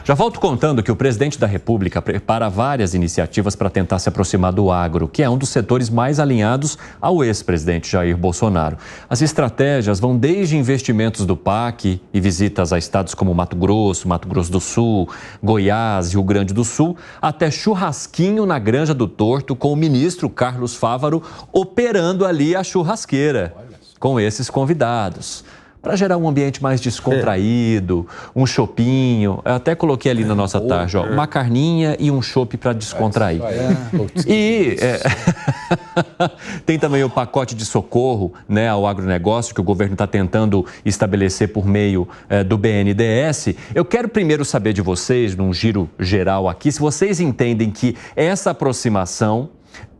Já volto contando que o presidente da República prepara várias iniciativas para tentar se aproximar do agro, que é um dos setores mais alinhados ao ex-presidente Jair Bolsonaro. As estratégias vão desde investimentos do PAC e visitas a estados como Mato Grosso do Sul, Goiás, Rio Grande do Sul, até churrasquinho na Granja do Torto com o ministro Carlos Fávaro operando ali a churrasqueira com esses convidados. Para gerar um ambiente mais descontraído, um chopinho. Eu até coloquei ali na nossa tarde, ó, uma carninha e um chopp para descontrair. E tem também o pacote de socorro, né, ao agronegócio que o governo está tentando estabelecer por meio do BNDES. Eu quero primeiro saber de vocês, num giro geral aqui, se vocês entendem que essa aproximação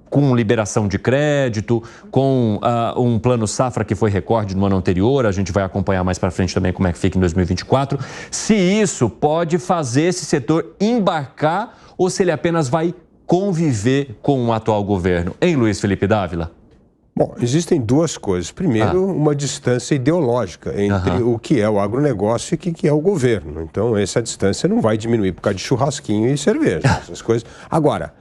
com liberação de crédito, com um plano safra que foi recorde no ano anterior, a gente vai acompanhar mais para frente também como é que fica em 2024, se isso pode fazer esse setor embarcar ou se ele apenas vai conviver com o atual governo. Hein, Luiz Felipe Dávila? Bom, existem duas coisas. Primeiro, uma distância ideológica entre o que é o agronegócio e o que é o governo. Então, essa distância não vai diminuir por causa de churrasquinho e cerveja, essas coisas. Agora,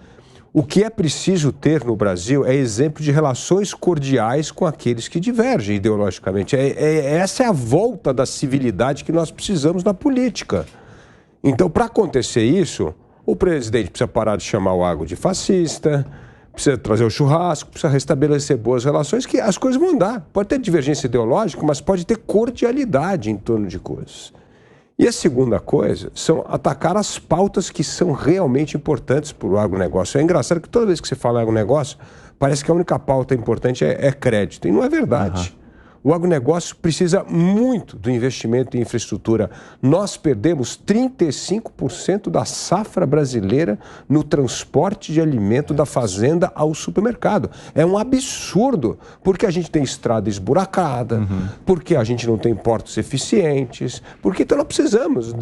o que é preciso ter no Brasil é exemplo de relações cordiais com aqueles que divergem ideologicamente. Essa é a volta da civilidade que nós precisamos na política. Então, para acontecer isso, o presidente precisa parar de chamar o agro de fascista, precisa trazer o churrasco, precisa restabelecer boas relações, que as coisas vão andar. Pode ter divergência ideológica, mas pode ter cordialidade em torno de coisas. E a segunda coisa são atacar as pautas que são realmente importantes para o agronegócio. É engraçado que toda vez que você fala em agronegócio, parece que a única pauta importante é crédito. E não é verdade. O agronegócio precisa muito do investimento em infraestrutura. Nós perdemos 35% da safra brasileira no transporte de alimento da fazenda ao supermercado. É um absurdo, porque a gente tem estrada esburacada, porque a gente não tem portos eficientes, porque então nós precisamos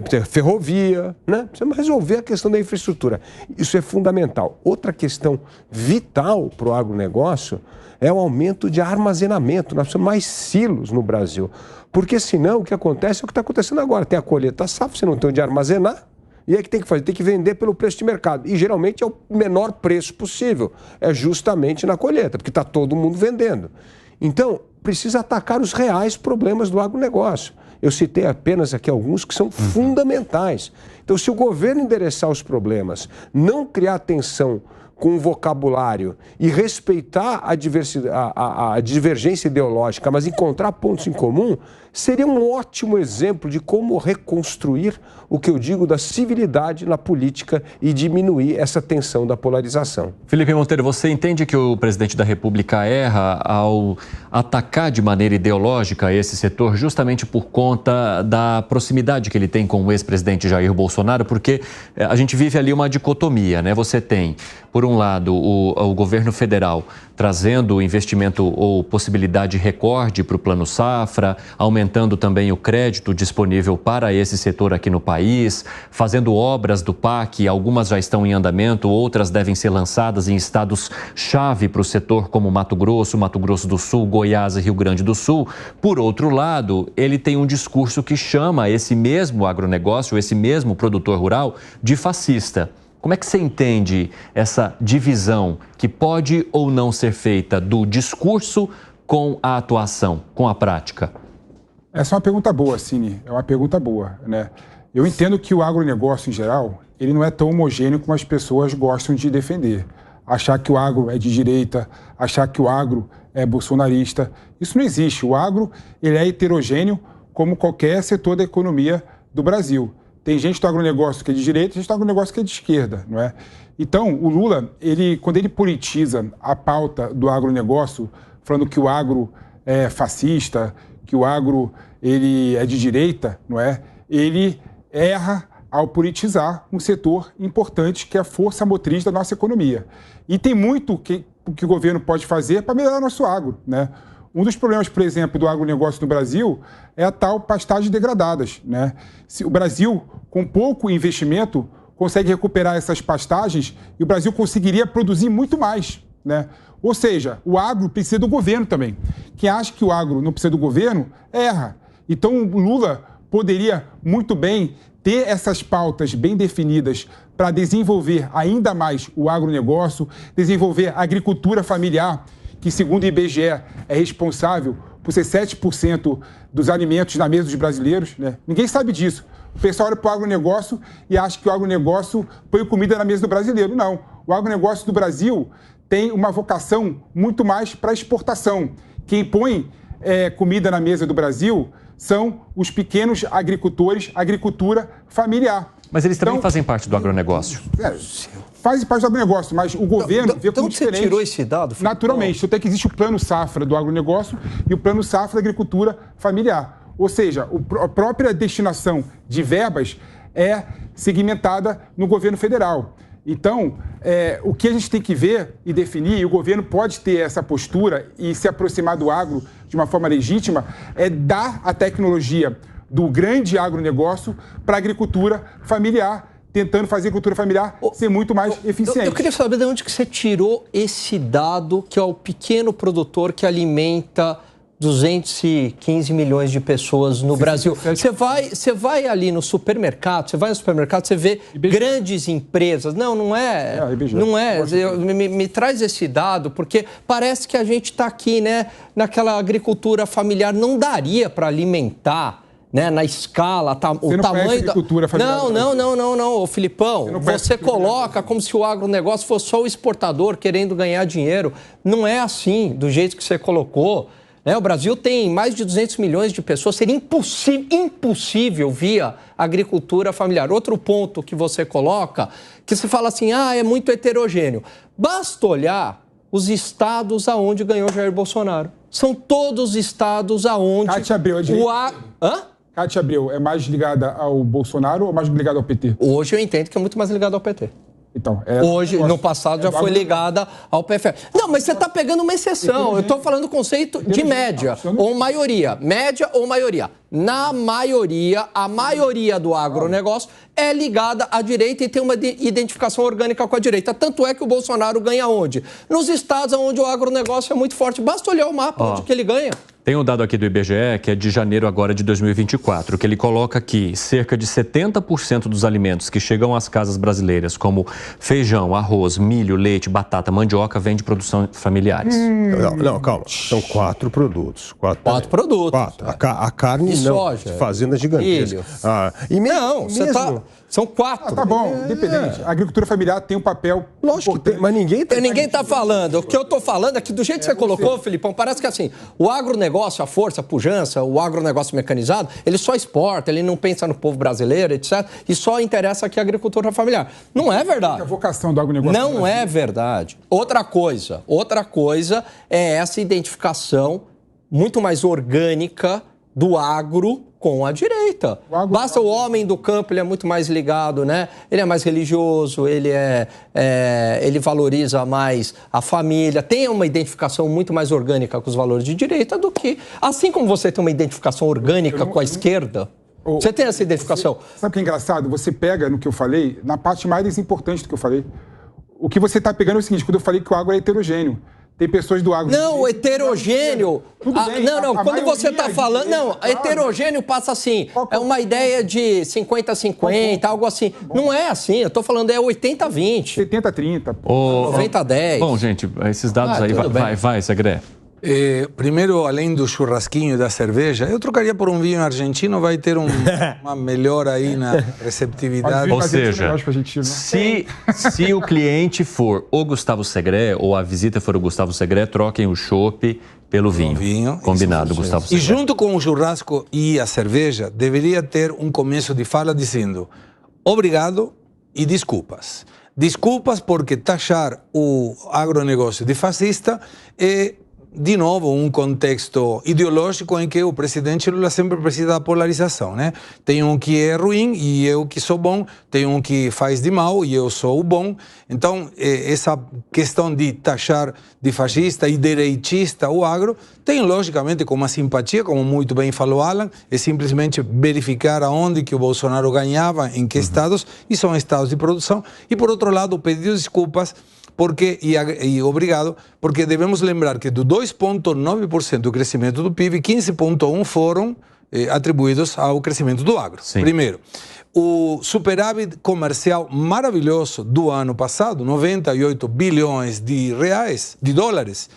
ter ferrovia, né? Precisamos resolver a questão da infraestrutura. Isso é fundamental. Outra questão vital para o agronegócio é o aumento de armazenamento. Nós precisamos mais silos no Brasil. Porque senão o que acontece é o que está acontecendo agora. Tem a colheita safra, você não tem onde armazenar. E aí o que tem que fazer? Tem que vender pelo preço de mercado. E geralmente é o menor preço possível. É justamente na colheita, porque está todo mundo vendendo. Então, precisa atacar os reais problemas do agronegócio. Eu citei apenas aqui alguns que são fundamentais. Então, se o governo endereçar os problemas, não criar tensão com o vocabulário e respeitar a divergência ideológica, mas encontrar pontos em comum, seria um ótimo exemplo de como reconstruir o que eu digo da civilidade na política e diminuir essa tensão da polarização. Felipe Monteiro, você entende que o presidente da República erra ao atacar de maneira ideológica esse setor justamente por conta da proximidade que ele tem com o ex-presidente Jair Bolsonaro? Porque a gente vive ali uma dicotomia, né? Você tem, por um lado, o governo federal trazendo investimento ou possibilidade recorde para o Plano Safra, aumentando também o crédito disponível para esse setor aqui no país, fazendo obras do PAC, algumas já estão em andamento, outras devem ser lançadas em estados-chave para o setor como Mato Grosso do Sul, Goiás e Rio Grande do Sul. Por outro lado, ele tem um discurso que chama esse mesmo agronegócio, esse mesmo produtor rural, de fascista. Como é que você entende essa divisão que pode ou não ser feita do discurso com a atuação, com a prática? Essa é uma pergunta boa, Cine. É uma pergunta boa, né? Eu entendo que o agronegócio, em geral, ele não é tão homogêneo como as pessoas gostam de defender. Achar que o agro é de direita, achar que o agro é bolsonarista. Isso não existe. O agro, ele é heterogêneo como qualquer setor da economia do Brasil. Tem gente do agronegócio que é de direita, gente do agronegócio que é de esquerda, não é? Então, o Lula, quando ele politiza a pauta do agronegócio, falando que o agro é fascista, que o agro ele é de direita, não é? Ele erra ao politizar um setor importante que é a força motriz da nossa economia. E tem muito que o governo pode fazer para melhorar nosso agro, né? Um dos problemas, por exemplo, do agronegócio no Brasil é a tal pastagem degradadas, né? Se o Brasil, com pouco investimento, consegue recuperar essas pastagens e o Brasil conseguiria produzir muito mais, né? Ou seja, o agro precisa do governo também. Quem acha que o agro não precisa do governo, erra. Então, o Lula poderia muito bem ter essas pautas bem definidas para desenvolver ainda mais o agronegócio, desenvolver a agricultura familiar, que, segundo o IBGE, é responsável por ser 7% dos alimentos na mesa dos brasileiros, né? Ninguém sabe disso. O pessoal olha para o agronegócio e acha que o agronegócio põe comida na mesa do brasileiro. Não. O agronegócio do Brasil tem uma vocação muito mais para exportação. Quem põe comida na mesa do Brasil são os pequenos agricultores, agricultura familiar. Mas eles também fazem parte do agronegócio. Fazem parte do agronegócio, mas o governo vê como diferente. Você tirou esse dado? Naturalmente. Até que existe o plano safra do agronegócio e o plano safra da agricultura familiar. Ou seja, a própria destinação de verbas é segmentada no governo federal. Então, o que a gente tem que ver e definir, e o governo pode ter essa postura e se aproximar do agro de uma forma legítima, é dar a tecnologia do grande agronegócio para a agricultura familiar, tentando fazer a agricultura familiar ser muito mais eficiente. Eu queria saber de onde que você tirou esse dado, que é o pequeno produtor que alimenta 215 milhões de pessoas no Brasil. Você vai ali no supermercado, você vê grandes empresas. Não é. Não é. Me traz esse dado, porque parece que a gente está aqui, né, naquela agricultura familiar. Não daria para alimentar, né, na escala, o tamanho da agricultura familiar. Não, Filipão. Você coloca como se o agronegócio fosse só o exportador querendo ganhar dinheiro. Não é assim, do jeito que você colocou. O Brasil tem mais de 200 milhões de pessoas, seria impossível via agricultura familiar. Outro ponto que você coloca, que você fala assim, é muito heterogêneo. Basta olhar os estados aonde ganhou Jair Bolsonaro. São todos estados aonde... Cátia Abreu, Cátia Abreu é mais ligada ao Bolsonaro ou mais ligada ao PT? Hoje eu entendo que é muito mais ligada ao PT. Então, hoje, no passado, já foi ligada ao PFL. Não, mas você está pegando uma exceção. Eu estou falando do conceito de média ou maioria. Média ou maioria. Na maioria, a maioria do agronegócio é ligada à direita e tem uma identificação orgânica com a direita. Tanto é que o Bolsonaro ganha onde? Nos estados onde o agronegócio é muito forte. Basta olhar o mapa onde que ele ganha. Tem um dado aqui do IBGE, que é de janeiro agora de 2024, que ele coloca que cerca de 70% dos alimentos que chegam às casas brasileiras, como feijão, arroz, milho, leite, batata, mandioca, vem de produção familiares. Não, calma. São 4 produtos. 4 produtos. 4. A carne, e não. Soja. Fazenda gigantesca. São 4. Tá bom, independente. A agricultura familiar tem um papel... Lógico que tem, mas ninguém está falando. O que eu estou falando é que do jeito que você colocou, Filipão, parece que assim, o agronegócio, a força, a pujança, o agronegócio mecanizado, ele só exporta, ele não pensa no povo brasileiro, etc. E só interessa aqui a agricultura familiar. Não é verdade. A vocação do agronegócio... Não é verdade. Outra coisa é essa identificação muito mais orgânica do agro com a direita. Basta o homem do campo, ele é muito mais ligado, né? Ele é mais religioso, ele valoriza mais a família, tem uma identificação muito mais orgânica com os valores de direita do que... Assim como você tem uma identificação orgânica com a esquerda, você tem essa identificação. Sabe o que é engraçado? Você pega no que eu falei, na parte mais importante do que eu falei. O que você está pegando é o seguinte, quando eu falei que o agro é heterogêneo. Tem pessoas do agro... Não, heterogêneo... Quando você está falando... Não, heterogêneo passa assim, é uma ideia de 50-50, algo assim. Não é assim, eu estou falando é 80-20. 70-30. 90-10. Bom, gente, esses dados aí, vai, Segré. Primeiro, além do churrasquinho e da cerveja, eu trocaria por um vinho argentino, vai ter uma melhora aí na receptividade. Ou seja, se o cliente for o Gustavo Segré ou a visita for o Gustavo Segré, troquem o chopp pelo vinho. Combinado, Gustavo Segré. E junto com o churrasco e a cerveja, deveria ter um começo de fala dizendo obrigado e desculpas. Desculpas porque taxar o agronegócio de fascista é... de novo, um contexto ideológico em que o presidente Lula sempre precisa da polarização, né? Tem um que é ruim e eu que sou bom, tem um que faz de mal e eu sou o bom. Então, essa questão de taxar de fascista e direitista o agro tem, logicamente, com uma simpatia, como muito bem falou Alan, é simplesmente verificar aonde que o Bolsonaro ganhava, em que estados, e são estados de produção. E, por outro lado, pedir desculpas e obrigado, porque devemos lembrar que do 2,9% do crescimento do PIB, 15,1% foram atribuídos ao crescimento do agro. Sim. Primeiro, o superávit comercial maravilhoso do ano passado, 98 bilhões de dólares,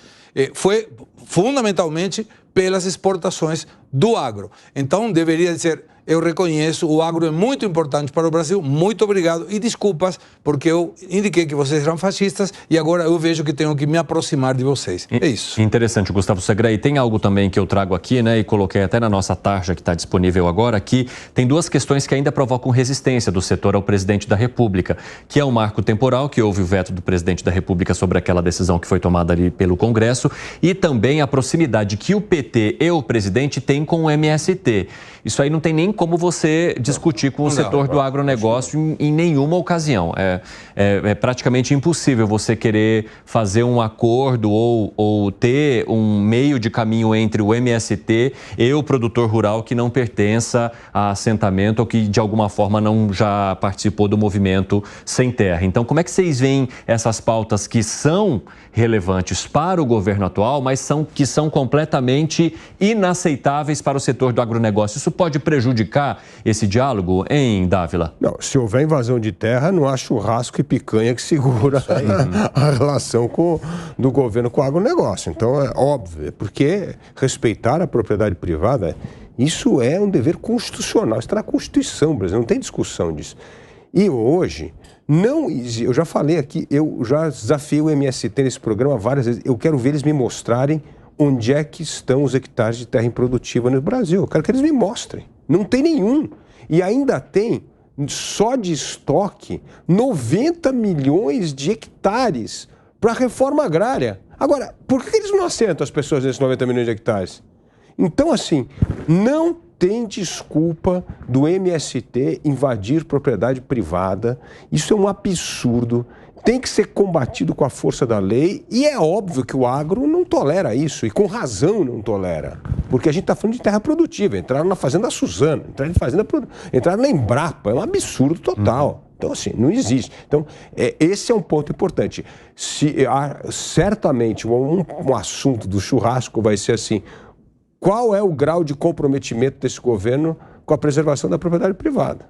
foi fundamentalmente pelas exportações do agro. Então, deveria ser, eu reconheço, o agro é muito importante para o Brasil, muito obrigado e desculpas, porque eu indiquei que vocês eram fascistas e agora eu vejo que tenho que me aproximar de vocês. É isso. Interessante, Gustavo Segre. E tem algo também que eu trago aqui, né, e coloquei até na nossa tarja que está disponível agora, que tem duas questões que ainda provocam resistência do setor ao presidente da República, que é o marco temporal, que houve o veto do presidente da República sobre aquela decisão que foi tomada ali pelo Congresso, e também a proximidade que o PT e o presidente têm com o MST. Isso aí não tem nem como você discutir com o setor do agronegócio em nenhuma ocasião. É praticamente impossível você querer fazer um acordo ou ter um meio de caminho entre o MST e o produtor rural que não pertença a assentamento ou que de alguma forma não já participou do movimento Sem Terra. Então, como é que vocês veem essas pautas que são relevantes para o governo atual, mas que são completamente inaceitáveis para o setor do agronegócio? Isso pode prejudicar esse diálogo, hein, Dávila? Não, se houver invasão de terra, não há churrasco e picanha que segura a relação do governo com o agronegócio. Então, é óbvio, porque respeitar a propriedade privada, isso é um dever constitucional, isso está na Constituição brasileira, não tem discussão disso. E hoje, eu já falei aqui, eu já desafiei o MST nesse programa várias vezes, eu quero ver eles me mostrarem onde é que estão os hectares de terra improdutiva no Brasil. Eu quero que eles me mostrem. Não tem nenhum. E ainda tem, só de estoque, 90 milhões de hectares para a reforma agrária. Agora, por que eles não assentam as pessoas nesses 90 milhões de hectares? Então, assim, não tem desculpa do MST invadir propriedade privada. Isso é um absurdo. Tem que ser combatido com a força da lei e é óbvio que o agro não tolera isso, e com razão não tolera. Porque a gente está falando de terra produtiva, entraram na Fazenda Suzano, entraram na Embrapa, é um absurdo total. Então, assim, não existe. Então, esse é um ponto importante. Certamente, um assunto do churrasco vai ser assim, qual é o grau de comprometimento desse governo com a preservação da propriedade privada?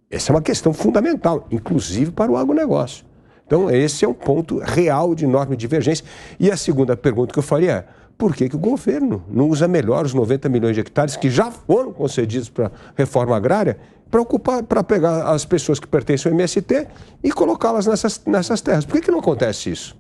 Essa é uma questão fundamental, inclusive para o agronegócio. Então, esse é um ponto real de enorme divergência. E a segunda pergunta que eu faria é, por que o governo não usa melhor os 90 milhões de hectares que já foram concedidos para reforma agrária para pegar as pessoas que pertencem ao MST e colocá-las nessas terras? Por que não acontece isso?